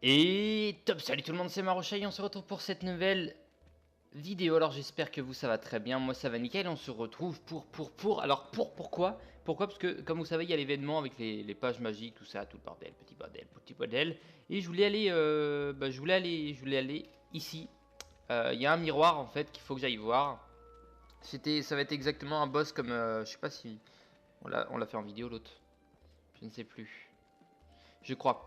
Et top, salut tout le monde, c'est Marocha et on se retrouve pour cette nouvelle vidéo. Alors j'espère que vous ça va très bien, moi ça va nickel. On se retrouve alors pourquoi? Pourquoi? Parce que comme vous savez il y a l'événement avec les pages magiques, tout ça, tout le bordel, petit bordel. Et je voulais aller, je voulais aller ici. Il y a un miroir en fait qu'il faut que j'aille voir. Ça va être exactement un boss comme, je sais pas si on l'a fait en vidéo l'autre. Je ne sais plus. Je crois.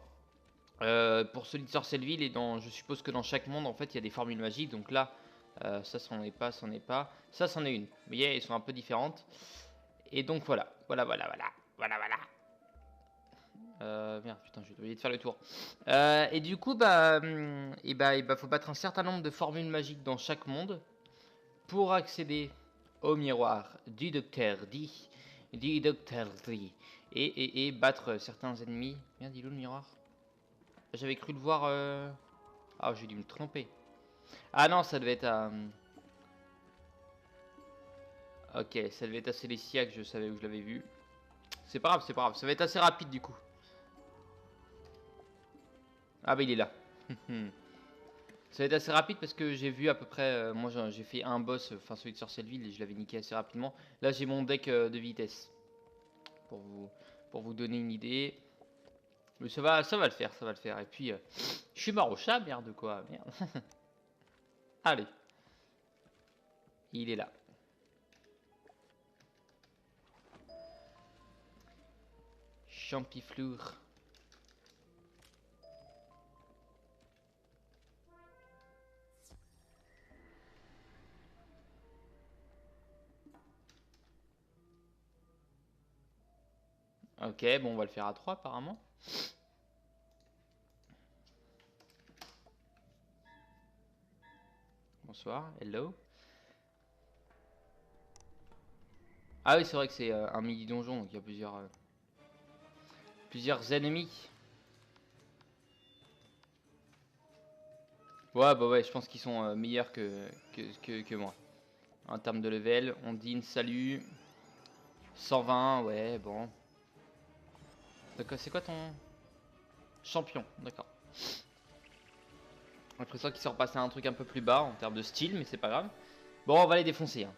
Pour celui de Sorcelleville et je suppose que dans chaque monde en fait il y a des formules magiques. Donc là, ça c'en est pas, c'en est pas. Ça c'en est une. Vous voyez, elles sont un peu différentes. Et donc voilà. Merde, putain, j'ai oublié de faire le tour. Et du coup, faut battre un certain nombre de formules magiques dans chaque monde pour accéder au miroir du docteur D, et battre certains ennemis. Merde, il est où le miroir? J'avais cru le voir. Ah, j'ai dû me tromper. Ah non, ça devait être à. Ok, ça devait être à Célestia que je savais où je l'avais vu. C'est pas grave, c'est pas grave. Ça va être assez rapide du coup. Ah bah il est là. Ça va être assez rapide parce que j'ai vu à peu près. Moi j'ai fait un boss, enfin celui de Sorcelleville, et je l'avais niqué assez rapidement. Là j'ai mon deck de vitesse. Pour vous, pour vous donner une idée. Mais ça va le faire, ça va le faire. Et puis, je suis mort au chat, merde quoi, merde. Allez, il est là. Champifleur. Ok, bon, on va le faire à 3 apparemment. Bonsoir, hello. Ah oui, c'est vrai que c'est un mini donjon, donc il y a plusieurs ennemis. Ouais, bah ouais, je pense qu'ils sont meilleurs que moi. En termes de level, on dit salut. 120, ouais, bon. D'accord, c'est quoi ton champion? D'accord. J'ai l'impression qu'ils sont repassés à un truc un peu plus bas en termes de style, mais c'est pas grave. Bon, on va les défoncer. Hein.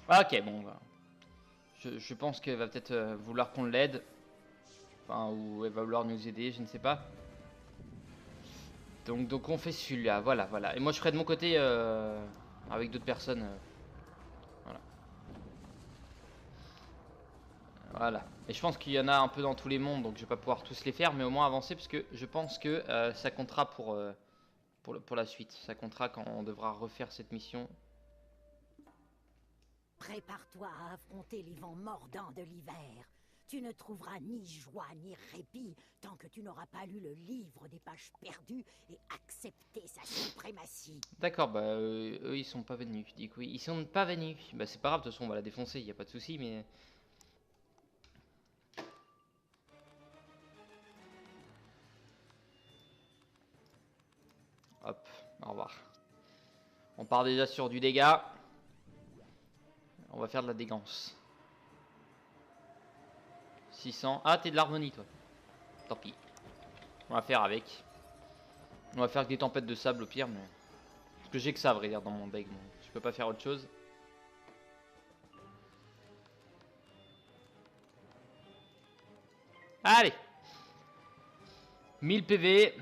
Ah, ok, bon, bah. Je pense qu'elle va peut-être vouloir qu'on l'aide. Enfin, ou elle va vouloir nous aider, je ne sais pas. Donc on fait celui-là, voilà. Et moi je ferai de mon côté avec d'autres personnes. Voilà. Voilà. Et je pense qu'il y en a un peu dans tous les mondes, donc je vais pas pouvoir tous les faire, mais au moins avancer, parce que je pense que ça comptera pour la suite. Ça comptera quand on devra refaire cette mission. Prépare-toi à affronter les vents mordants de l'hiver. Tu ne trouveras ni joie ni répit tant que tu n'auras pas lu le livre des pages perdues et accepté sa suprématie. D'accord, bah eux ils sont pas venus. Je dis que oui, ils sont pas venus. Bah c'est pas grave, de toute façon on va la défoncer, y a pas de souci, mais. Hop, au revoir. On part déjà sur du dégât. On va faire de la dégance. 600. Ah, t'es de l'harmonie, toi. Tant pis. On va faire avec. On va faire que des tempêtes de sable au pire, mais. Parce que j'ai que ça, à vrai dire, dans mon deck. Donc je peux pas faire autre chose. Allez 1000 PV.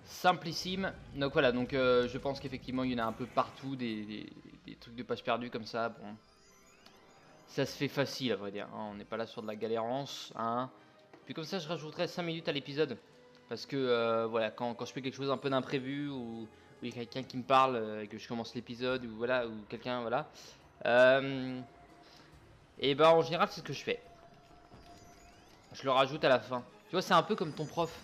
Simplissime. Donc voilà, donc je pense qu'effectivement, il y en a un peu partout. Des trucs de pages perdues comme ça. Bon. Ça se fait facile, à vrai dire. Hein. On n'est pas là sur de la galérance. Hein. Puis comme ça, je rajouterai 5 minutes à l'épisode. Parce que voilà, quand je fais quelque chose un peu d'imprévu, ou il y a quelqu'un qui me parle et que je commence l'épisode, ou voilà, ou quelqu'un, voilà. Et ben en général, c'est ce que je fais. Je le rajoute à la fin. Tu vois, c'est un peu comme ton prof.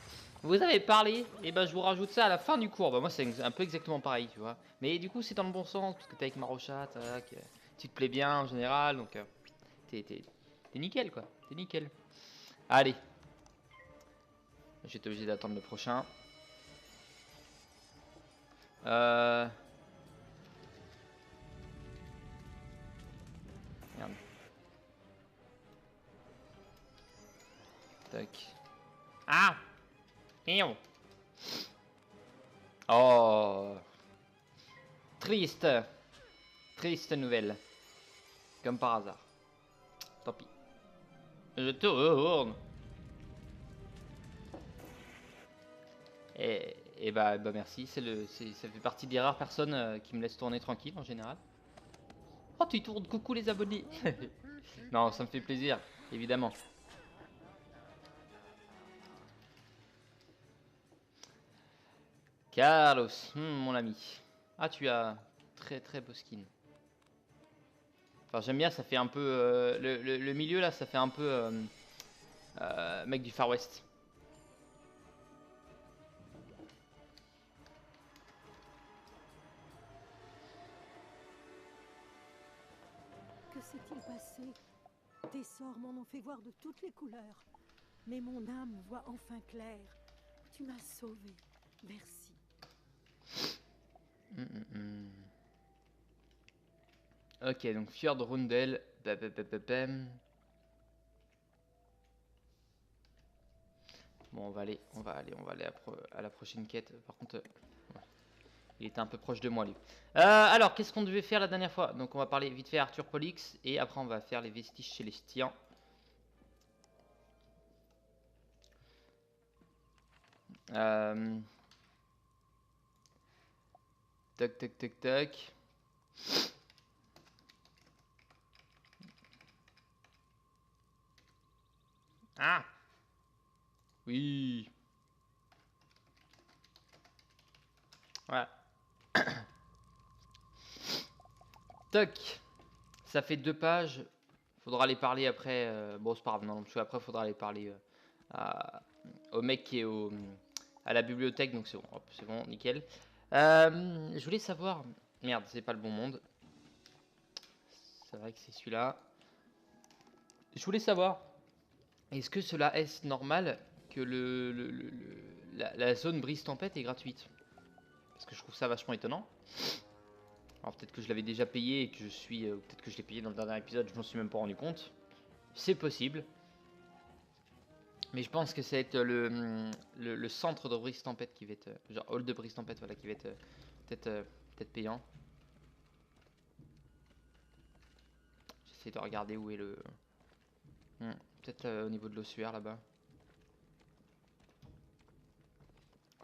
Vous avez parlé, et ben je vous rajoute ça à la fin du cours. Bah moi c'est un peu exactement pareil, tu vois. Mais du coup c'est dans le bon sens, parce que t'es avec Marocha, tac, tu te plais bien en général, donc t'es nickel quoi, t'es nickel. Allez, j'étais obligé d'attendre le prochain. Merde. Tac. Ah! Miaou. Oh! Triste! Triste nouvelle. Comme par hasard. Tant pis. Je tourne! Et bah merci, ça fait partie des rares personnes qui me laissent tourner tranquille en général. Oh, tu tournes, coucou les abonnés! Non, ça me fait plaisir, évidemment. Carlos, mon ami. Ah, tu as très très beau skin. Enfin, j'aime bien, ça fait un peu... le milieu là, ça fait un peu... mec du Far West. Que s'est-il passé? Tes sorts m'en ont fait voir de toutes les couleurs. Mais mon âme voit enfin clair. Tu m'as sauvé. Merci. Ok, donc Fjord Rundel. Bon, on va aller à la prochaine quête. Par contre, ouais, il était un peu proche de moi lui. Alors, qu'est-ce qu'on devait faire la dernière fois? Donc, on va parler vite fait Arthur Pollux et après on va faire les vestiges célestiens. Tac, tac, tac, tac. Ah! Oui. Voilà. Toc. Ça fait 2 pages. Faudra les parler après. Bon, c'est pas grave, non, parce qu'après, faudra les parler au mec qui est à la bibliothèque. Donc, c'est bon, hop, c'est bon, nickel. Je voulais savoir. Merde, c'est pas le bon monde. C'est vrai que c'est celui-là. Je voulais savoir. Est-ce que cela est normal que la zone brise-tempête est gratuite? Parce que je trouve ça vachement étonnant. Alors peut-être que je l'avais déjà payé et que je suis... peut-être que je l'ai payé dans le dernier épisode, je m'en suis même pas rendu compte. C'est possible. Mais je pense que c'est le centre de Brise Tempête qui va être... genre hall de Brise Tempête, voilà, qui va être peut-être payant. J'essaie de regarder où est le... peut-être au niveau de l'ossuaire là-bas.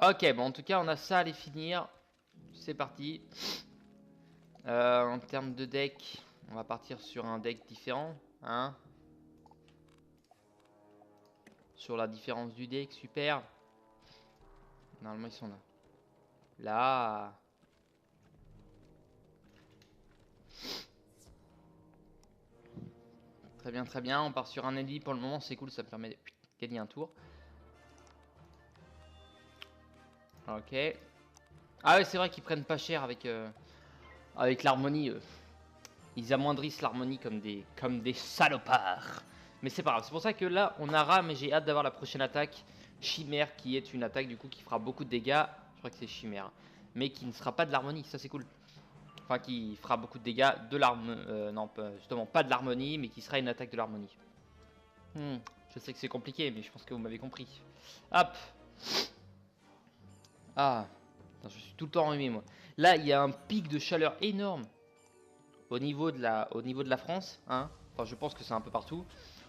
Ok, bon en tout cas on a ça à les finir. C'est parti. En termes de deck, on va partir sur un deck différent. Hein, sur la différence du deck, super. Normalement ils sont là. Là. Très bien, très bien. On part sur un ennemi pour le moment, c'est cool, ça me permet de gagner un tour. Ok. Ah ouais, c'est vrai qu'ils prennent pas cher avec l'harmonie. Ils amoindrissent l'harmonie comme des salopards. Mais c'est pas grave, c'est pour ça que là on a Ram et j'ai hâte d'avoir la prochaine attaque. Chimère qui est une attaque du coup qui fera beaucoup de dégâts. Je crois que c'est Chimère. Mais qui ne sera pas de l'harmonie, ça c'est cool. Enfin qui fera beaucoup de dégâts de l'harmonie. Non, justement pas de l'harmonie, mais qui sera une attaque de l'harmonie. Je sais que c'est compliqué, mais je pense que vous m'avez compris. Hop. Ah. Putain, je suis tout le temps enrhumé moi. Là il y a un pic de chaleur énorme. Au niveau de la France, hein. Enfin, je pense que c'est un peu partout.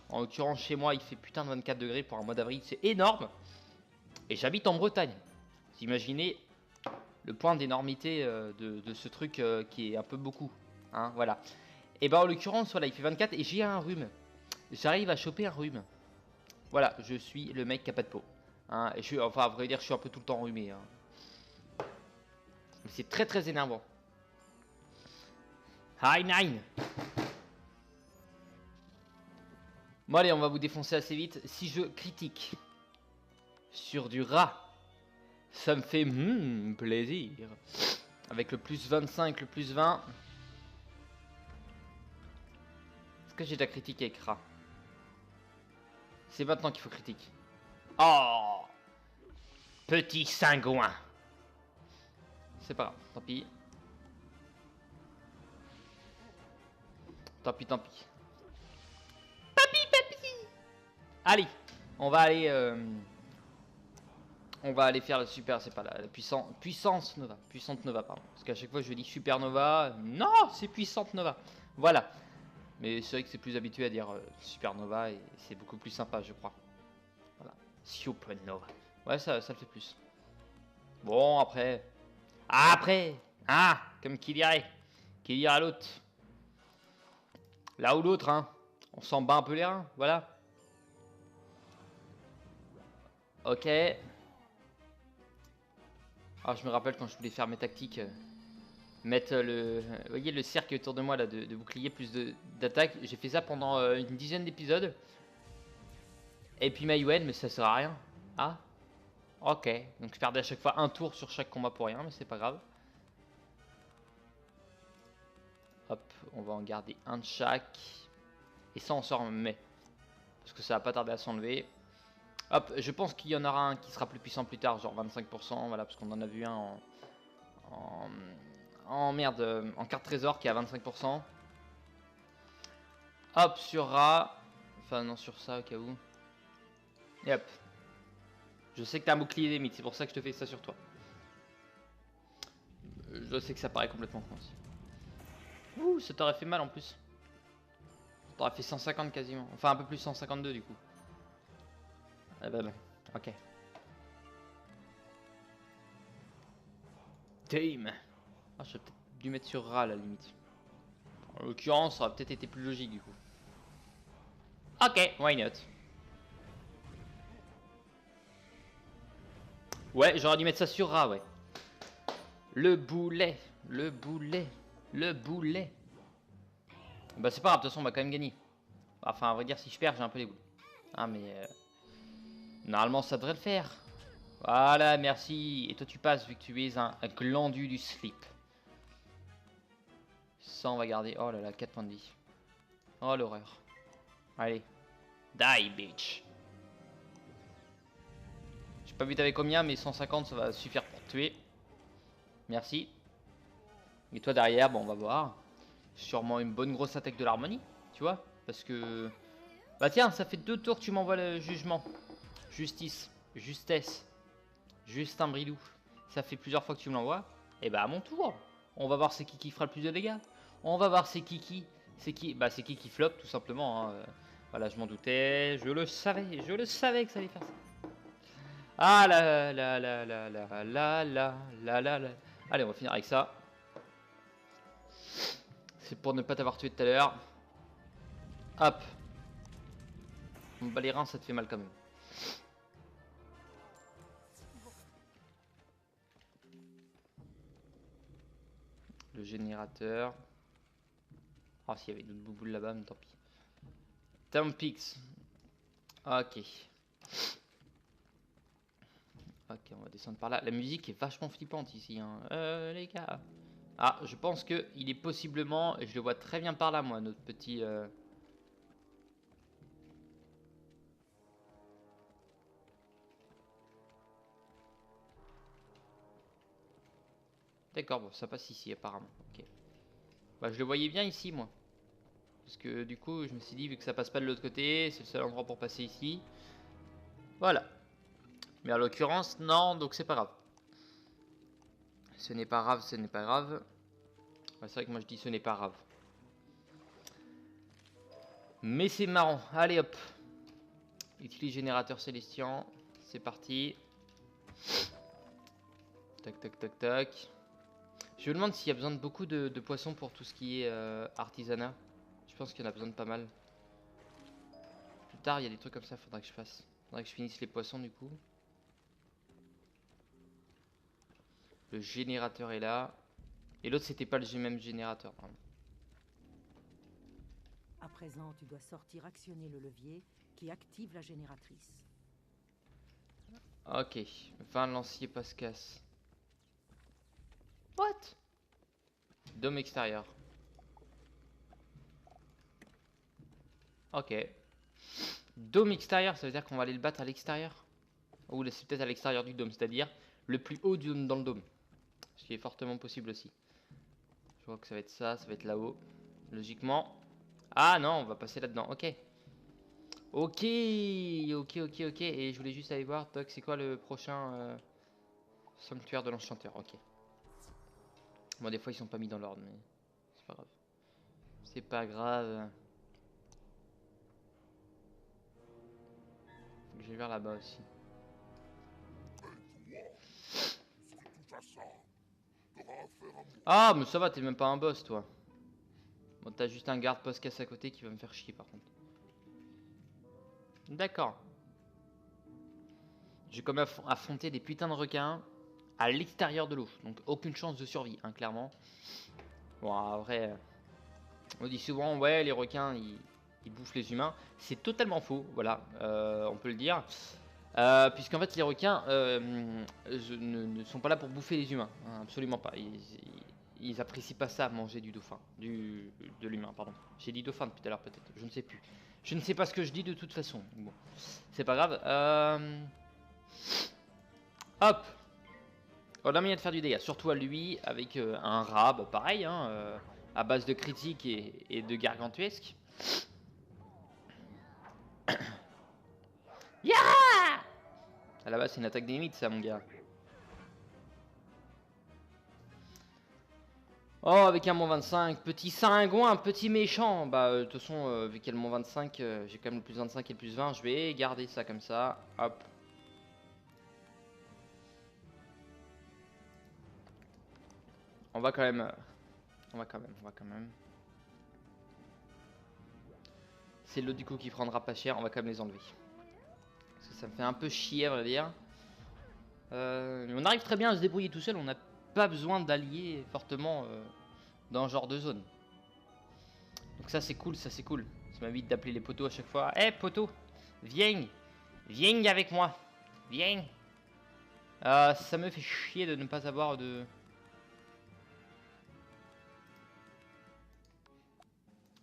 En l'occurrence, chez moi, il fait putain de 24 degrés pour un mois d'avril, c'est énorme. Et j'habite en Bretagne. Vous imaginez le point d'énormité de ce truc qui est un peu beaucoup, hein, voilà. Et ben en l'occurrence, voilà, il fait 24 et j'ai un rhume. J'arrive à choper un rhume. Voilà, je suis le mec qui a pas de peau. Hein, et je suis, enfin, à vrai dire, je suis un peu tout le temps enrhumé. Hein. Mais c'est très très énervant. High 9. Bon allez, on va vous défoncer assez vite. Si je critique sur du rat, ça me fait plaisir. Avec le plus 25, le plus 20. Est-ce que j'ai déjà critiqué avec rat? C'est maintenant qu'il faut critiquer. Oh, petit cingouin. C'est pas grave, tant pis. Tant pis, tant pis. Allez, on va aller... on va aller faire le super, c'est pas la puissance Nova. Puissante Nova, pardon. Parce qu'à chaque fois je dis Supernova. Non, c'est puissante Nova. Voilà. Mais c'est vrai que c'est plus habitué à dire Supernova et c'est beaucoup plus sympa, je crois. Voilà. Supernova. Ouais, ça le fait plus. Bon, après... Après, hein, comme qui dirait l'autre. Là ou l'autre, hein. On s'en bat un peu les reins, voilà. Ok. Ah, je me rappelle quand je voulais faire mes tactiques. Mettre le... vous voyez le cercle autour de moi là, de bouclier plus d'attaque. J'ai fait ça pendant une dizaine d'épisodes. Et puis Maïwen, mais ça sert à rien. Ah. Ok. Donc je perdais à chaque fois un tour sur chaque combat pour rien, mais c'est pas grave. Hop, on va en garder un de chaque. Et ça on s'en remet. Parce que ça va pas tarder à s'enlever. Hop, je pense qu'il y en aura un qui sera plus puissant plus tard, genre 25%. Voilà, parce qu'on en a vu un en carte trésor qui est à 25%. Hop, sur Ra. Enfin non, sur ça au cas où. Et hop. Je sais que t'as un bouclier limite, c'est pour ça que je te fais ça sur toi. Je sais que ça paraît complètement con aussi. Ouh, ça t'aurait fait mal en plus. Ça t'aurait fait 150 quasiment. Enfin un peu plus 152 du coup. Ah bah, ok. Team. Ah, j'aurais peut-être dû mettre sur Ra à la limite. En l'occurrence, ça aurait peut-être été plus logique du coup. Ok, why not? Ouais, j'aurais dû mettre ça sur Ra, ouais. Le boulet, le boulet, le boulet. Bah c'est pas grave, de toute façon on va quand même gagner. Enfin, à vrai dire, si je perds, j'ai un peu les boules. Ah mais... normalement ça devrait le faire. Voilà, merci. Et toi tu passes vu que tu es un glandu du slip. Ça on va garder. Oh là là, 4 points de vie. Oh l'horreur. Allez. Die bitch. J'ai pas vu t'avais combien, mais 150 ça va suffire pour te tuer. Merci. Et toi derrière, bon on va voir. Sûrement une bonne grosse attaque de l'harmonie, tu vois. Parce que... bah tiens, ça fait 2 tours que tu m'envoies le jugement. Justice, justesse, Justin Bridou. Ça fait plusieurs fois que tu me l'envoies. Et bah à mon tour. On va voir c'est qui fera le plus de dégâts. On va voir c'est qui. C'est qui. Bah c'est qui flop tout simplement. Hein. Voilà, je m'en doutais. Je le savais que ça allait faire ça. Ah là là là là là là là là là là. Allez, on va finir avec ça. C'est pour ne pas t'avoir tué tout à l'heure. Hop. Bah les reins ça te fait mal quand même. Le générateur. Ah s'il y avait d'autres bouboules là-bas, mais tant pis. Tampix. Ok. Ok, on va descendre par là. La musique est vachement flippante ici, hein. Les gars. Ah, je pense que il est possiblement, et je le vois très bien par là, moi, notre petit... D'accord, bon, ça passe ici, apparemment. Ok. Bah, je le voyais bien ici, moi. Parce que du coup, je me suis dit, vu que ça passe pas de l'autre côté, c'est le seul endroit pour passer ici. Voilà. Mais en l'occurrence, non, donc c'est pas grave. Ce n'est pas grave, ce n'est pas grave. Ouais, c'est vrai que moi je dis ce n'est pas grave. Mais c'est marrant. Allez hop. Utilise générateur célestien. C'est parti. Tac tac tac tac. Je me demande s'il y a besoin de beaucoup de poissons pour tout ce qui est artisanat. Je pense qu'il y en a besoin de pas mal. Plus tard il y a des trucs comme ça, faudra que je fasse. Faudra que je finisse les poissons du coup. Le générateur est là. Et l'autre c'était pas le même générateur. Pardon. À présent, tu dois sortir actionner le levier qui active la génératrice. Ok. 20 lanciers pas se casse. What? Dôme extérieur. Ok. Dôme extérieur, ça veut dire qu'on va aller le battre à l'extérieur. Ou c'est peut-être à l'extérieur du dôme, c'est-à-dire le plus haut du dôme dans le dôme. Ce qui est fortement possible aussi. Je vois que ça va être là-haut. Logiquement. Ah non, on va passer là-dedans. Ok. Ok. Et je voulais juste aller voir, Toc, c'est quoi le prochain sanctuaire de l'enchanteur. Ok. Bon, des fois, ils sont pas mis dans l'ordre, mais c'est pas grave. C'est pas grave. Faut que j'aille vers là-bas aussi. Ah, mais ça va, t'es même pas un boss, toi. Bon, t'as juste un garde post-casse à côté qui va me faire chier, par contre. D'accord. J'ai quand même affronté des putains de requins à l'extérieur de l'eau. Donc, aucune chance de survie, hein, clairement. Bon, après, on dit souvent, ouais, les requins, ils bouffent les humains. C'est totalement faux, voilà, on peut le dire. Puisqu'en fait, les requins ne sont pas là pour bouffer les humains, hein, absolument pas. Ils apprécient pas ça, manger du dauphin, de l'humain, pardon. J'ai dit dauphin depuis tout à l'heure, peut-être, je ne sais plus. Je ne sais pas ce que je dis de toute façon. Bon, c'est pas grave. Hop. On a moyen de faire du dégât, surtout à lui, avec un rat, bah, pareil, hein, à base de critique et de gargantuesque. Ya! À la base, c'est une attaque des mythes, ça, mon gars. Oh, avec un mon 25, petit cingouin, petit méchant. Bah, de toute façon, vu qu'il y a le mon 25, j'ai quand même le plus 25 et le plus 20. Je vais garder ça comme ça. Hop. On va quand même. On va quand même. C'est l'eau du coup qui prendra pas cher. On va quand même les enlever. Parce que ça me fait un peu chier, à vrai dire. On arrive très bien à se débrouiller tout seul. On n'a pas besoin d'allier fortement dans ce genre de zone. Donc ça c'est cool, ça c'est cool. Ça m'invite d'appeler les poteaux à chaque fois. Eh poteau, viens, viens avec moi, viens. Ça me fait chier de ne pas avoir de...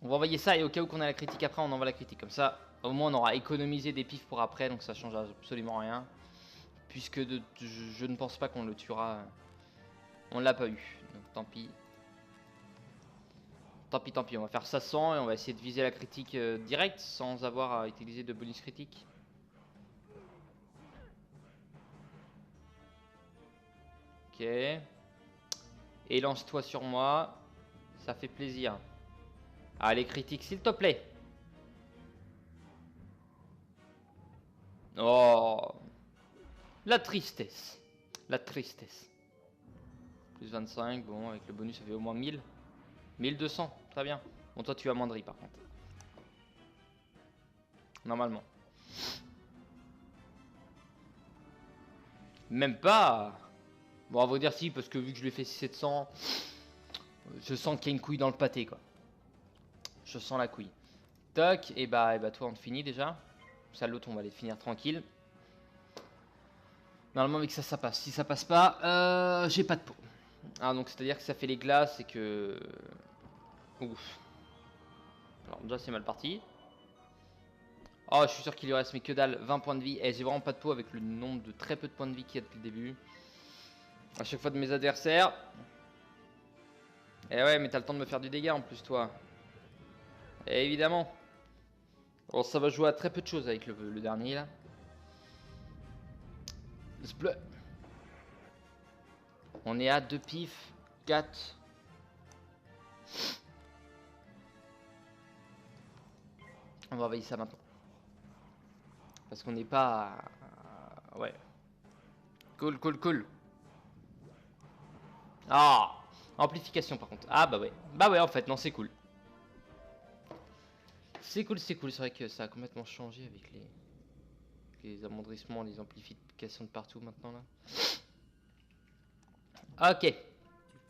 On va envoyer ça et au cas où qu'on a la critique après, on envoie la critique. Comme ça, au moins on aura économisé des pifs pour après, donc ça change absolument rien. Puisque je ne pense pas qu'on le tuera. On l'a pas eu, donc tant pis. Tant pis, on va faire ça sans et on va essayer de viser la critique directe sans avoir à utiliser de bonus critique. Ok. Et lance-toi sur moi. Ça fait plaisir. Allez, critique, s'il te plaît. Oh. La tristesse. La tristesse. Plus 25, bon, avec le bonus, ça fait au moins 1000. 1200, très bien. Bon, toi, tu amoindris par contre. Normalement. Même pas. Bon, à vous dire si, parce que vu que je lui ai fait 700, je sens qu'il y a une couille dans le pâté, quoi. Je sens la couille. Toc, et bah toi, on te finit déjà. Ça, l'autre, on va les finir tranquille. Normalement, avec ça, ça passe. Si ça passe pas, j'ai pas de peau. Ah, donc c'est-à-dire que ça fait les glaces et que... Ouf. Alors, déjà, c'est mal parti. Oh, je suis sûr qu'il lui reste, mais que dalle, 20 points de vie. Et j'ai vraiment pas de peau avec le nombre de très peu de points de vie qu'il y a depuis le début. À chaque fois de mes adversaires. Eh ouais, mais t'as le temps de me faire du dégât en plus, toi. Et évidemment. Bon, ça va jouer à très peu de choses avec le dernier, là. On est à 2 pifs, 4. On va envahir ça maintenant. Parce qu'on n'est pas... Ouais. Cool, cool, cool. Ah, amplification par contre. Ah bah ouais. Bah ouais, en fait, non, c'est cool. C'est cool, c'est cool. C'est vrai que ça a complètement changé avec les amondrissements, les amplifications de partout maintenant là. Ok. Tu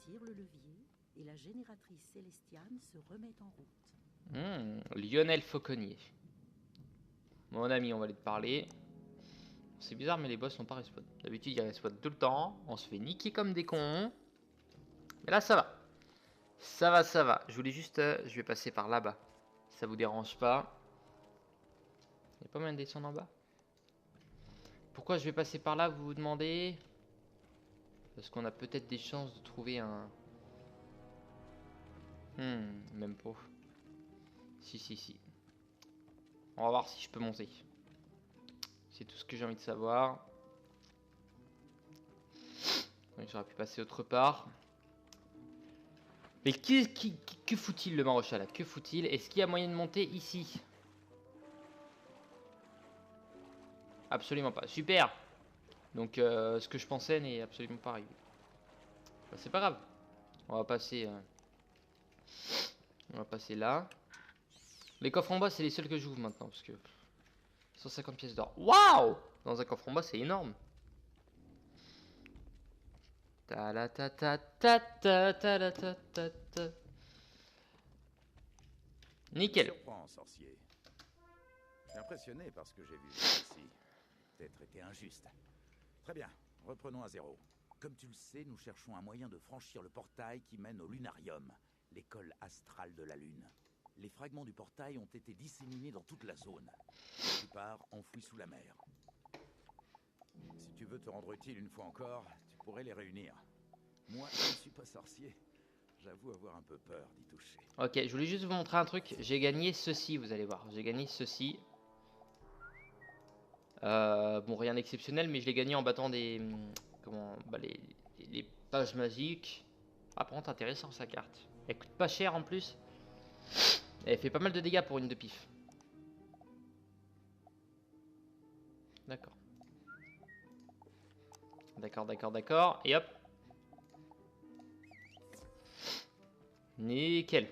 tires le levier et la génératrice célestiane se remet en route. Lionel Fauconnier. Mon ami, on va aller te parler. C'est bizarre, mais les boss sont pas respawn. D'habitude, ils respawn tout le temps. On se fait niquer comme des cons. Mais là, ça va. Ça va, ça va. Je voulais juste... je vais passer par là-bas. Ça vous dérange pas? Il y a pas moyen de descendre en bas? Pourquoi je vais passer par là, vous vous demandez? Parce qu'on a peut-être des chances de trouver un... même pas. Si, si, si. On va voir si je peux monter. C'est tout ce que j'ai envie de savoir. J'aurais pu passer autre part. Mais que fout-il le maréchal là? Que fout-il? Est-ce qu'il y a moyen de monter ici? Absolument pas. Super. Donc ce que je pensais n'est absolument pas arrivé. Bah, c'est pas grave. On va passer... on va passer là. Les coffres en bas, c'est les seuls que j'ouvre maintenant. Parce que 150 pièces d'or. Waouh! Dans un coffre en bas, c'est énorme. Ta la ta ta ta ta ta la ta ta ta. Nickel. Surprends, sorcier. Je suis impressionné par ce que j'ai vu ici. Peut-être été injuste. Très bien, reprenons à zéro. Comme tu le sais, nous cherchons un moyen de franchir le portail qui mène au Lunarium, l'école astrale de la Lune. Les fragments du portail ont été disséminés dans toute la zone, la plupart enfouis sous la mer. Si tu veux te rendre utile une fois encore, tu pourrais les réunir. Moi, je ne suis pas sorcier. J'avoue avoir un peu peur d'y toucher. Ok, je voulais juste vous montrer un truc. J'ai gagné ceci, vous allez voir. J'ai gagné ceci. Bon, rien d'exceptionnel, mais je l'ai gagné en battant des... Comment... Bah, les pages magiques. Ah, par contre, intéressant sa carte. Elle coûte pas cher en plus. Elle fait pas mal de dégâts pour une de pif. D'accord. D'accord, d'accord, d'accord. Et hop. Nickel.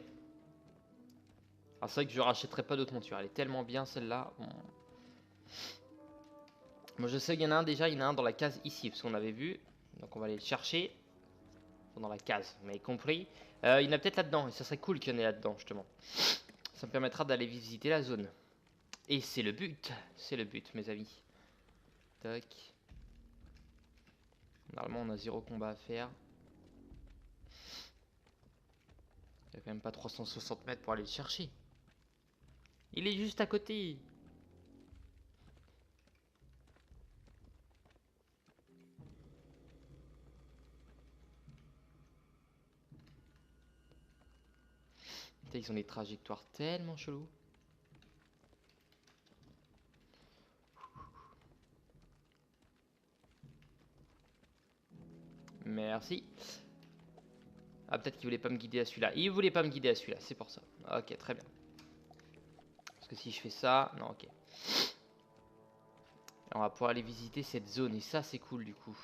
Ah, c'est vrai que je rachèterai pas d'autres montures. Elle est tellement bien celle-là. Bon. Moi je sais qu'il y en a un déjà. Il y en a un dans la case ici. Parce qu'on avait vu. Donc on va aller le chercher. Dans la case. Vous m'avez compris. Il y en a peut-être là-dedans. Et ça serait cool qu'il y en ait là-dedans justement. Ça me permettra d'aller visiter la zone. Et c'est le but. C'est le but mes amis. Tac. Normalement on a 0 combat à faire. Il n'y a quand même pas 360 mètres pour aller le chercher. Il est juste à côté. Putain, ils ont des trajectoires tellement chelous. Merci. Ah, peut-être qu'il voulait pas me guider à celui-là. Il voulait pas me guider à celui-là, c'est pour ça. Ok, très bien. Parce que si je fais ça... Non, ok. On va pouvoir aller visiter cette zone. Et ça, c'est cool du coup.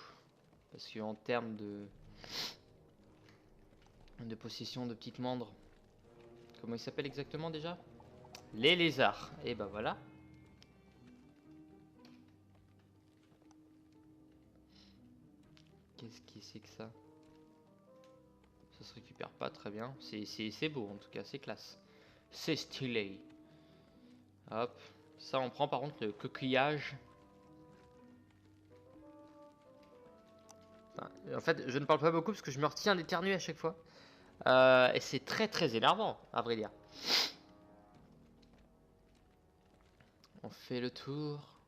Parce que en termes de possession de petites mandres... Comment ils s'appellent exactement déjà? Les lézards. Et bah voilà. Qu'est-ce qui c'est que ça? Ça se récupère pas, très bien. C'est beau en tout cas, c'est classe. C'est stylé. Hop. Ça on prend par contre le coquillage. Enfin, en fait je ne parle pas beaucoup parce que je me retiens d'éternuer à chaque fois. Et c'est très très énervant à vrai dire. On fait le tour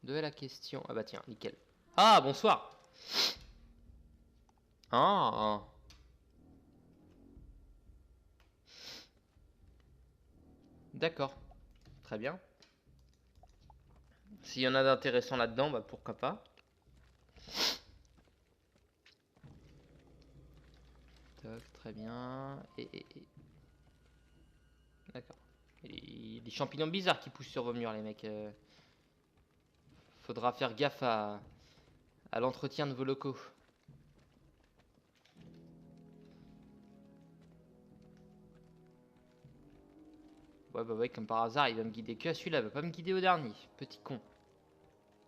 de la question. Ah bah tiens, nickel. Ah bonsoir. Ah. D'accord. Très bien. S'il y en a d'intéressant là-dedans, bah pourquoi pas. Toc, très bien. D'accord. Il y a des champignons bizarres qui poussent sur vos murs, les mecs. Faudra faire gaffe à l'entretien de vos locaux. Ouais, bah ouais, comme par hasard, il va me guider que à celui-là. Il va pas me guider au dernier. Petit con.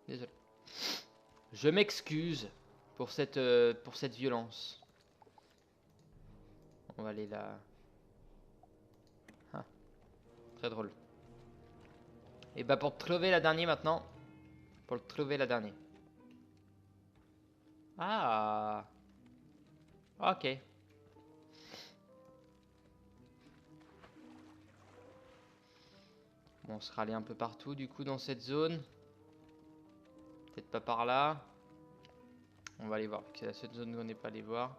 Désolé. Je m'excuse pour cette violence. On va aller là. Ah, très drôle. Et bah pour trouver la dernière maintenant. Pour le trouver la dernière. Ah. Ok. Bon, on sera allé un peu partout du coup dans cette zone. Peut-être pas par là. On va aller voir, c'est la seule zone qu'on n'est pas allé voir.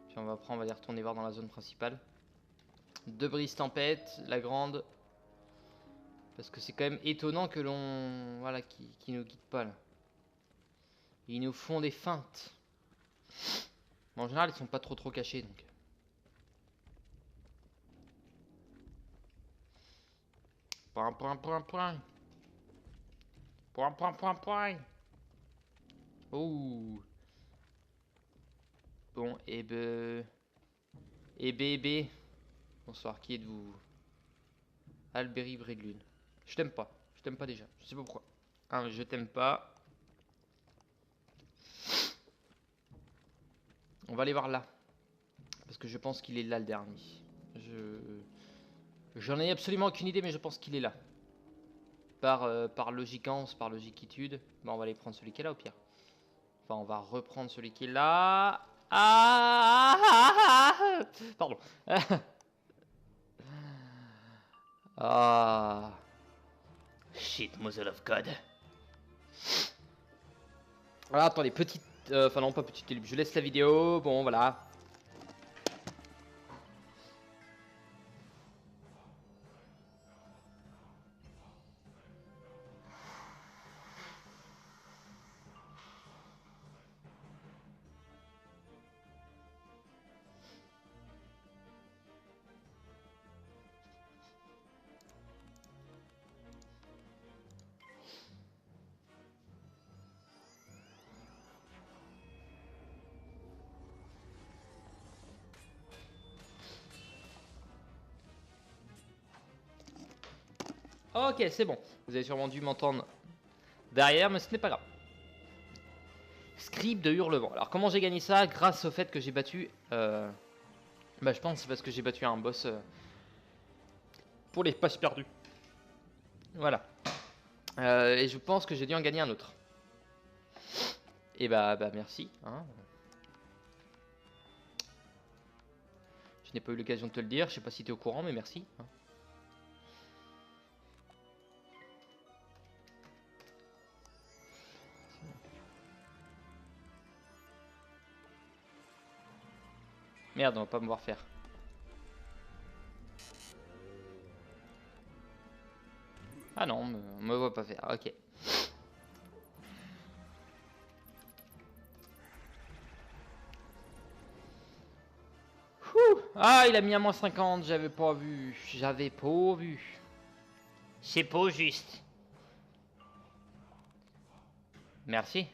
Puis on va après, on va aller retourner voir dans la zone principale. De brise tempête, la grande. Parce que c'est quand même étonnant que l'on... Voilà, qui nous guide pas là. Ils nous font des feintes. Mais en général, ils sont pas trop cachés donc. Point. Point. Oh. Bon, et bébé. Bonsoir, qui êtes-vous? Alberi Bredlune. Je t'aime pas. Je t'aime pas déjà. Je sais pas pourquoi. Ah, je t'aime pas. On va aller voir là. Parce que je pense qu'il est là le dernier. J'en ai absolument aucune idée, mais je pense qu'il est là. Par logiquance, par logiquitude. Bah, on va aller prendre celui qui est là au pire. Enfin, on va reprendre celui qui est là. Pardon. Ah. Shit, Muzzle of God. Voilà, attendez, petite... Enfin non, pas petite élube. Je laisse la vidéo. Bon, voilà. Ok, c'est bon. Vous avez sûrement dû m'entendre derrière, mais ce n'est pas grave. Script de hurlement. Alors, comment j'ai gagné ça? Grâce au fait que j'ai battu... Bah, je pense que c'est parce que j'ai battu un boss pour les pages perdues. Voilà. Et je pense que j'ai dû en gagner un autre. Et bah merci. Hein. Je n'ai pas eu l'occasion de te le dire. Je sais pas si tu es au courant, mais merci. Hein. Merde, on va pas me voir faire. Ah non, on me voit pas faire. Ok. Ah, il a mis à moins 50, j'avais pas vu. C'est pas juste. Merci.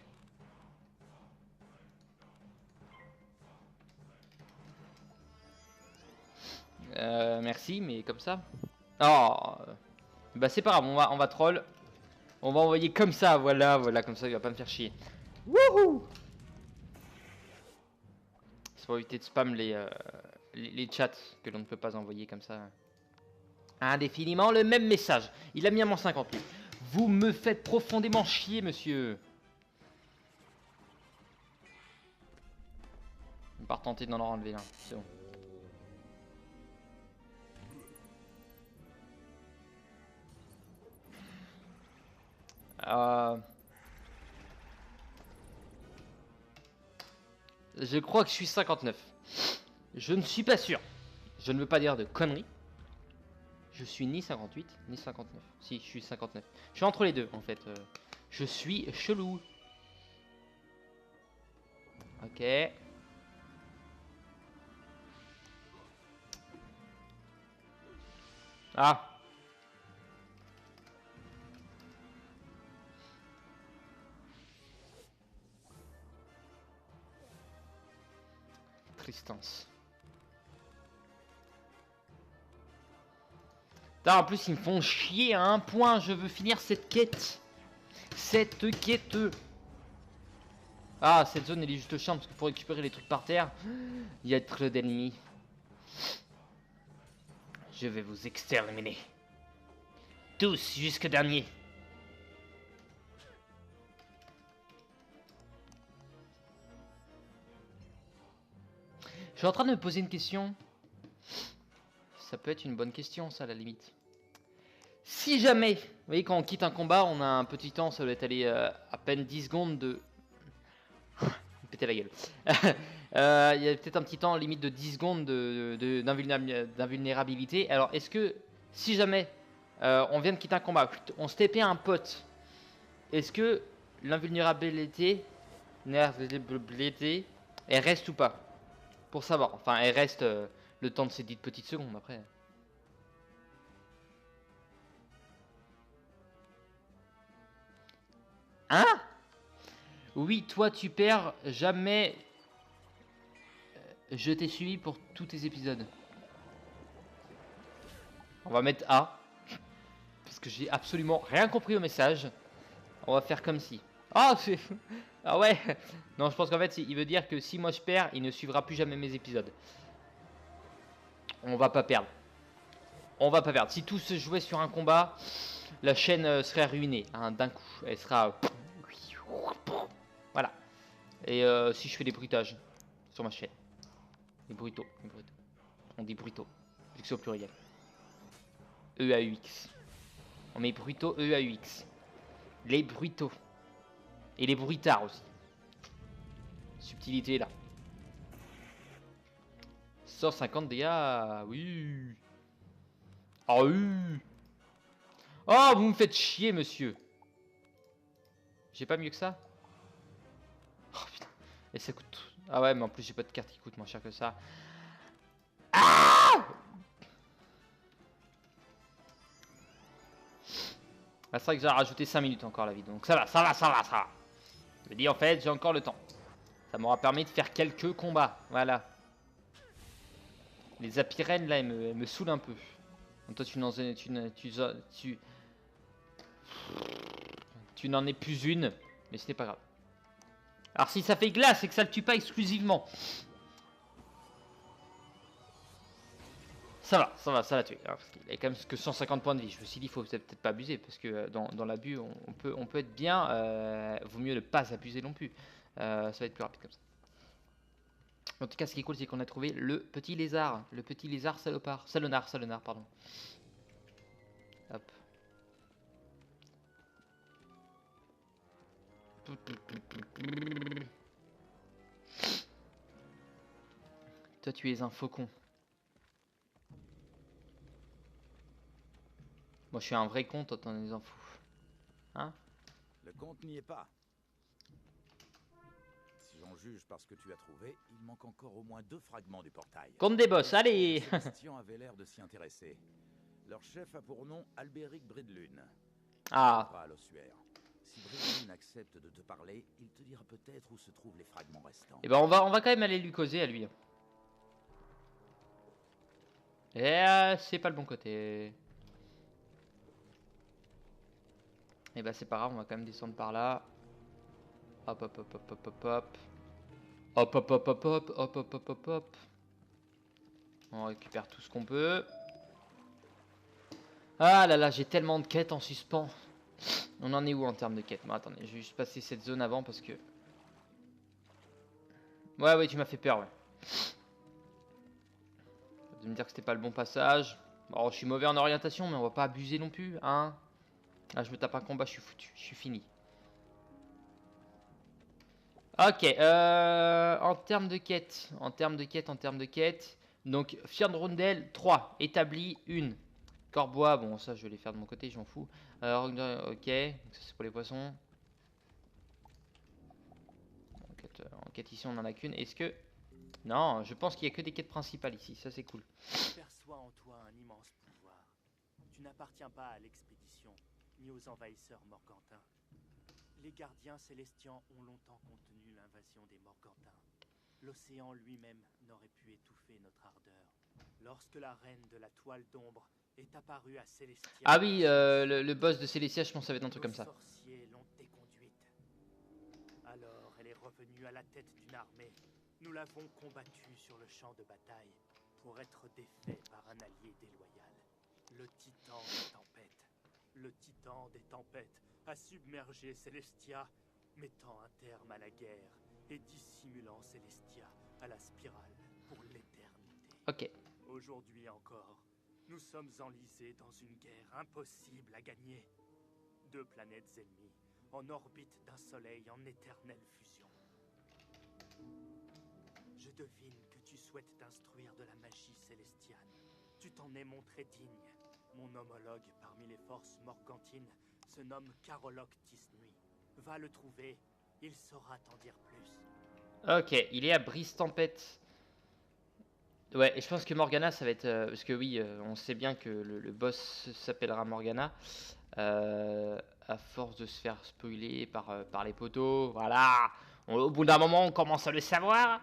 Merci, mais comme ça. Oh. Bah c'est pas grave, on va troll. On va envoyer comme ça, voilà, comme ça il va pas me faire chier. Wouhou! C'est pour éviter de spam les chats que l'on ne peut pas envoyer comme ça. Indéfiniment le même message. Il a mis à moins 58. Vous me faites profondément chier, monsieur. On va pas retenter d'en enlever un, c'est bon. Je crois que je suis 59. Je ne suis pas sûr. Je ne veux pas dire de conneries. Je suis ni 58, ni 59. Si, je suis 59. Je suis entre les deux, en fait. Je suis chelou. Ok. Ah. Tristance. Là, en plus, ils me font chier à un point. Je veux finir cette quête. Cette quête. Ah, cette zone, elle est juste chiante parce que pour récupérer les trucs par terre, il y a trop d'ennemis. Je vais vous exterminer. Tous, jusque dernier. Je suis en train de me poser une question. Ça peut être une bonne question, ça, à la limite. Si jamais, vous voyez, quand on quitte un combat, on a un petit temps, ça doit être aller à peine 10 secondes de péter la gueule. Il y a peut-être un petit temps limite de 10 secondes d'invulnérabilité. Alors est-ce que si jamais on vient de quitter un combat, on se TP un pote, est-ce que l'invulnérabilité elle reste ou pas? Pour savoir, enfin elle reste le temps de ces 10 petites secondes après. Hein? Oui, toi tu perds jamais. Je t'ai suivi pour tous tes épisodes. On va mettre A. Parce que j'ai absolument rien compris au message. On va faire comme si. Ah, c'est... Ah ouais. Non, je pense qu'en fait, il veut dire que si moi je perds, il ne suivra plus jamais mes épisodes. On va pas perdre. On va pas perdre. Si tout se jouait sur un combat, la chaîne serait ruinée. Hein, d'un coup. Elle sera... Voilà. Et si je fais des bruitages sur ma chaîne. Des bruitos. On dit bruito. Vu que c'est au pluriel. E-A-U-X. On met bruito E-A-U-X. Les bruitos. Et les bruitards aussi. Subtilité là. 150 dégâts. Oui. Ah oui. Oh, vous me faites chier, monsieur. J'ai pas mieux que ça. Oh putain. Et ça coûte... Ah ouais, mais en plus j'ai pas de carte qui coûte moins cher que ça. Ah, c'est vrai que j'ai rajouté 5 minutes encore la vidéo. Donc ça va. Je me dis en fait, j'ai encore le temps. Ça m'aura permis de faire quelques combats. Voilà. Les apirènes là, elles me saoulent un peu. Donc toi tu n'en es plus une. Mais ce n'est pas grave. Alors si ça fait glace et que ça le tue pas exclusivement. Ça l'a tué. Alors, parce qu'il avait quand même que 150 points de vie. Je me suis dit, il faut peut-être pas abuser. Parce que dans l'abus, on peut être bien. Vaut mieux ne pas abuser non plus. Ça va être plus rapide comme ça. En tout cas, ce qui est cool, c'est qu'on a trouvé le petit lézard. Le petit lézard salonard, pardon. Hop. Toi, tu es un faucon. Moi, je suis un vrai con, toi, t'en es un fou. Hein? Le compte n'y est pas. Si j'en juge par ce que tu as trouvé, il manque encore au moins 2 fragments du portail. Compte des boss, allez! Les Célestians avaient l'air de s'y intéresser. Leur chef a pour nom Albéric Bridlune. Ah! À l'ossuaire. Si Bridlune accepte de te parler, il te dira peut-être où se trouvent les fragments restants. Et ben, on va quand même aller lui causer à lui. Et c'est pas le bon côté. Et bah c'est pas grave, on va quand même descendre par là. Hop hop hop hop hop hop hop. Hop hop hop hop hop hop hop hop hop hop. On récupère tout ce qu'on peut. Ah là là, j'ai tellement de quêtes en suspens. On en est où en termes de quêtes? Bon attendez, je vais juste passer cette zone avant parce que... Ouais, tu m'as fait peur, ouais. Tu vas me dire que c'était pas le bon passage. Bon, je suis mauvais en orientation, mais on va pas abuser non plus, hein. Là, je me tape un combat, je suis foutu, je suis fini. Ok, en termes de quête, donc Fjordrundel 3, établi 1. Corbois, bon ça je vais les faire de mon côté, je m'en fous. Ok, donc ça c'est pour les poissons. En quête ici on en a qu'une, est-ce que... Non, je pense qu'il n'y a que des quêtes principales ici, ça c'est cool. Je perçois en toi un immense pouvoir. Tu n'appartiens pas à l'expédition, ni aux envahisseurs morgantins. Les gardiens célestians ont longtemps contenu l'invasion des Morgantins. L'océan lui-même n'aurait pu étouffer notre ardeur. Lorsque la reine de la toile d'ombre est apparue à Célestia... Ah oui, le boss de Célestia, je pense que ça va être un truc comme ça. Les sorciers l'ont déconduite. Alors elle est revenue à la tête d'une armée. Nous l'avons combattue sur le champ de bataille pour être défait par un allié déloyal. Le titan des tempêtes. Le titan des tempêtes a submergé Célestia, mettant un terme à la guerre et dissimulant Célestia à la spirale pour l'éternité. Ok. Aujourd'hui encore, nous sommes enlisés dans une guerre impossible à gagner. 2 planètes ennemies en orbite d'un soleil en éternelle fusion. Je devine que tu souhaites t'instruire de la magie célestiane. Tu t'en es montré digne. Mon homologue parmi les forces morgantines se nomme Karolok Tisnuit. Va le trouver, il saura t'en dire plus. Ok, il est à Brise Tempête. Ouais, et je pense que Morgana, ça va être... parce que oui, on sait bien que le boss s'appellera Morgana. À force de se faire spoiler par les poteaux, voilà. Au bout d'un moment, on commence à le savoir.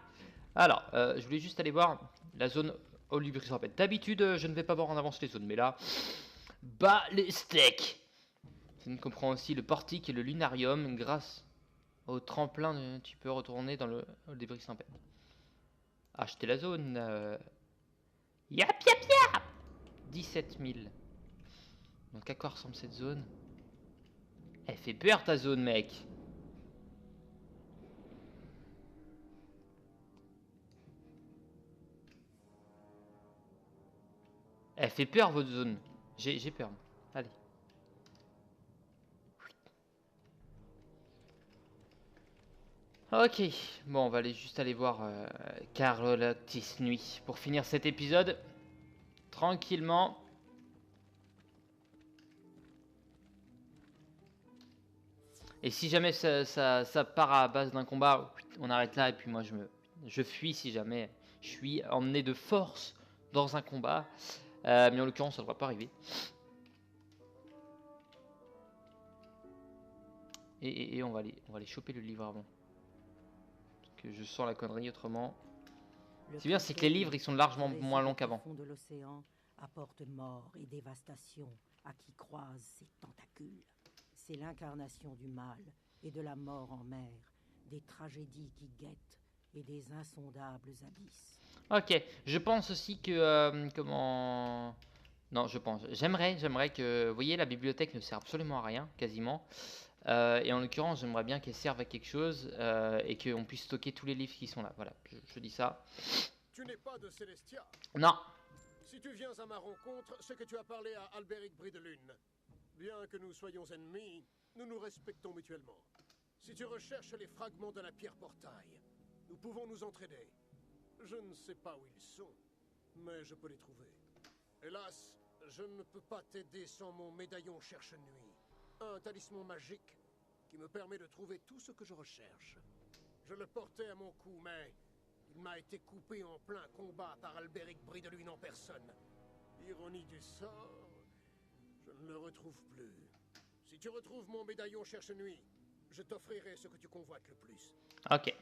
Alors, je voulais juste aller voir la zone au Brise Tempête. D'habitude, je ne vais pas voir en avance les zones, mais là... Bas les steaks. Ça nous comprend aussi le portique et le lunarium. Grâce au tremplin, tu peux retourner dans le débris tempête. Acheter la zone. Yap yap yap. 17 000. Donc à quoi ressemble cette zone? Elle fait peur ta zone, mec. Elle fait peur votre zone. J'ai peur. Allez. Ok, bon, on va aller juste aller voir Karolok Tisnuit pour finir cet épisode tranquillement. Et si jamais ça part à base d'un combat, on arrête là et puis moi je fuis si jamais je suis emmené de force dans un combat. Mais en l'occurrence, ça ne devrait pas arriver. Et on va aller choper le livre avant. Que je sens la connerie autrement. C'est bien, c'est que les livres ils sont largement moins longs qu'avant. Le fond de l'océan apporte mort et dévastation à qui croise ses tentacules. C'est l'incarnation du mal et de la mort en mer, des tragédies qui guettent et des insondables abysses. Ok, je pense aussi que comment. Non, je pense. J'aimerais que, vous voyez, la bibliothèque ne sert absolument à rien, quasiment. Et en l'occurrence, j'aimerais bien qu'elle serve à quelque chose et qu'on puisse stocker tous les livres qui sont là. Voilà, je dis ça. Tu n'es pas de Célestia. Non. Si tu viens à ma rencontre, c'est que tu as parlé à Albéric Bridelune. Bien que nous soyons ennemis, nous nous respectons mutuellement. Si tu recherches les fragments de la pierre portail, nous pouvons nous entraider. Je ne sais pas où ils sont, mais je peux les trouver. Hélas, je ne peux pas t'aider sans mon médaillon cherche-nuit. Un talisman magique qui me permet de trouver tout ce que je recherche. Je le portais à mon cou, mais il m'a été coupé en plein combat par Albéric Bridelune en personne. Ironie du sort, je ne le retrouve plus. Si tu retrouves mon médaillon cherche-nuit, je t'offrirai ce que tu convoites le plus. Ok.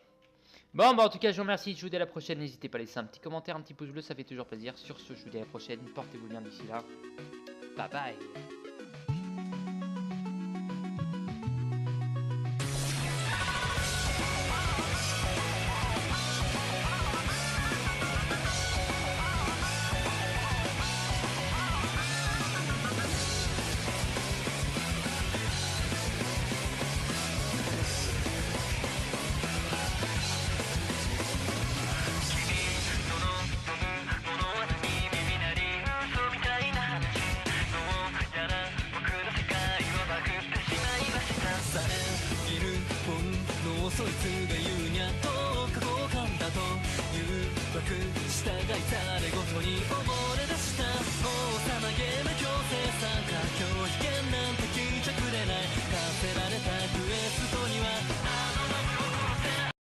Bon, bah en tout cas, je vous remercie. Je vous dis à la prochaine. N'hésitez pas à laisser un petit commentaire, un petit pouce bleu, ça fait toujours plaisir. Sur ce, je vous dis à la prochaine. Portez-vous bien d'ici là. Bye bye.